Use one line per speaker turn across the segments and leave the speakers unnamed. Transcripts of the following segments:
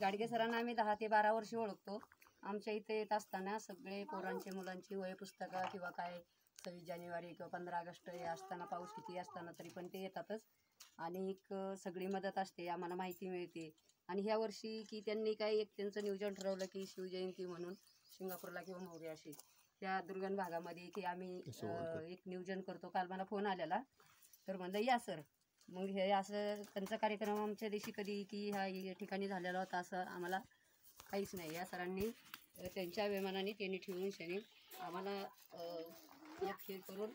गाडगे सरांना आम्ही 10 ते 12 वर्ष ओळखतो. आमच्या इथे येत असताना सगळे पोरांचे मुलांची वही पुस्तकं किंवा काय 26 जानेवारी किंवा 15 ऑगस्ट हे असताना पाऊस किती असताना तरी पण ते येतातच आणि एक सगळी मदत असते, आम्हाला माहिती मिळते. आणि ह्या वर्षी की त्यांनी काय एक त्यांचं नियोजन ठरवलं की शिवजयंती म्हणून सिंगापूरला किंवा मोरे अशी त्या दुर्गम भागामध्ये की आम्ही एक नियोजन करतो. काल मला फोन आलेला तर म्हणलं या सर. मग हे असं त्यांचा कार्यक्रम आमच्या दिवशी कधी की ह्या ठिकाणी झालेला होता असं आम्हाला काहीच नाही. या सरांनी त्यांच्या अभिमानाने त्यांनी ठेवून शनी आम्हाला एक हे करून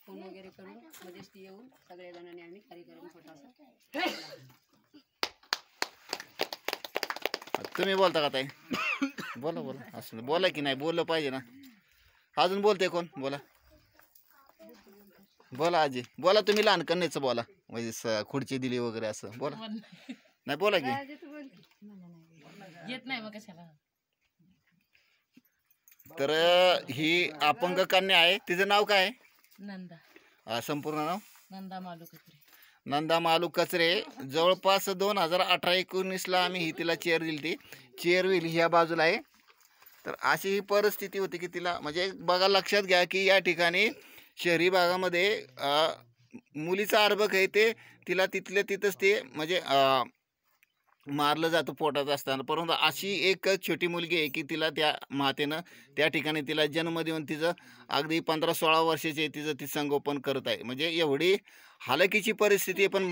फोन वगैरे करून मध्यस्थी येऊन सगळ्या जणांनी आम्ही कार्यक्रम छोटासा.
तुम्ही बोलता का ताई? बोला बोला असं बोला की नाही बोललं पाहिजे ना. अजून बोलते कोण? बोला बोला आजी बोला. तुम्ही लहान कन्याचं बोला म्हणजे खुर्ची दिली वगैरे असं बोला. नाही बोला की
येत नाही मग कशाला.
तर ही अपंग कन्या आहे. तिचं नाव काय?
नंदा.
संपूर्ण नाव?
नंदा मालू कचरे.
नंदा मालू कचरे. जवळपास 2018-19ला आम्ही ही तिला चेअर दिली. ती चेअर व्हील ह्या बाजूला आहे. तर अशी ही परिस्थिती होती की तिला म्हणजे बघा लक्षात घ्या की या ठिकाणी शहरी भागामध्ये मुलीचा अर्भक आहे ते तिला तिथल्या तिथंच ते म्हणजे मारलं जातं पोटात असताना. परंतु अशी एक छोटी मुलगी आहे की तिला त्या मातेनं त्या ठिकाणी तिला जन्म देऊन तिचं अगदी 15-16 वर्षाचे तिचं ती संगोपन करत आहे. म्हणजे एवढी हालाकीची परिस्थिती आहे. पण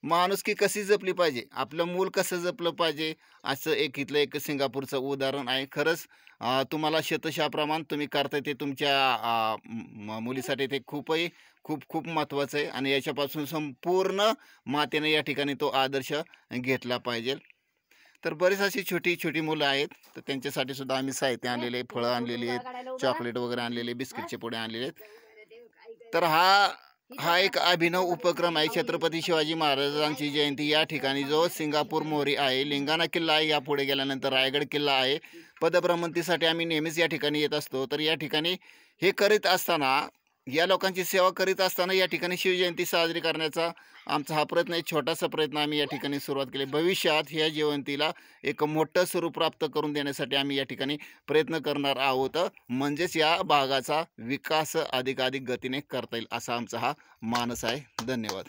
माणुसकी कशी जपली पाहिजे, आपलं मूल कसं जपलं पाहिजे असं एक इथलं एक सिंगापूरचं उदाहरण आहे. खरंच तुम्हाला शतशः प्रमाण तुम्ही करताय ते तुमच्या मुलीसाठी ते खूप महत्त्वाचं आहे. आणि याच्यापासून संपूर्ण मातेने या ठिकाणी तो आदर्श घेतला पाहिजे. तर बरीच अशी छोटी मुलं आहेत. तर त्यांच्यासाठी सुद्धा आम्ही साहित्य आणलेले, फळं आणलेली आहेत, चॉकलेट वगैरे आणलेले, बिस्किटचे पुडे आणलेले आहेत. तर हा एक अभिनव उपक्रम आहे. छत्रपती शिवाजी महाराजांची जयंती या ठिकाणी जो सिंगापूर मोरी आहे, लिंगाणा किल्ला आहे, या पुढे गेल्यानंतर रायगड किल्ला आहे. पदभ्रमंतीसाठी आम्ही नेहमीच या ठिकाणी येत असतो. तर या ठिकाणी हे करीत असताना, या लोकांची सेवा करीत असताना या ठिकाणी शिवजयंती साजरी करण्याचा आमचा हा प्रयत्न आहे. छोटासा प्रयत्न आम्ही या ठिकाणी सुरुवात केली. भविष्यात ह्या जयंतीला एक मोठं स्वरूप प्राप्त करून देण्यासाठी आम्ही या ठिकाणी प्रयत्न करणार आहोत. म्हणजेच या भागाचा विकास अधिकाधिक गतीने करता येईल असा आमचा हा मानस आहे. धन्यवाद.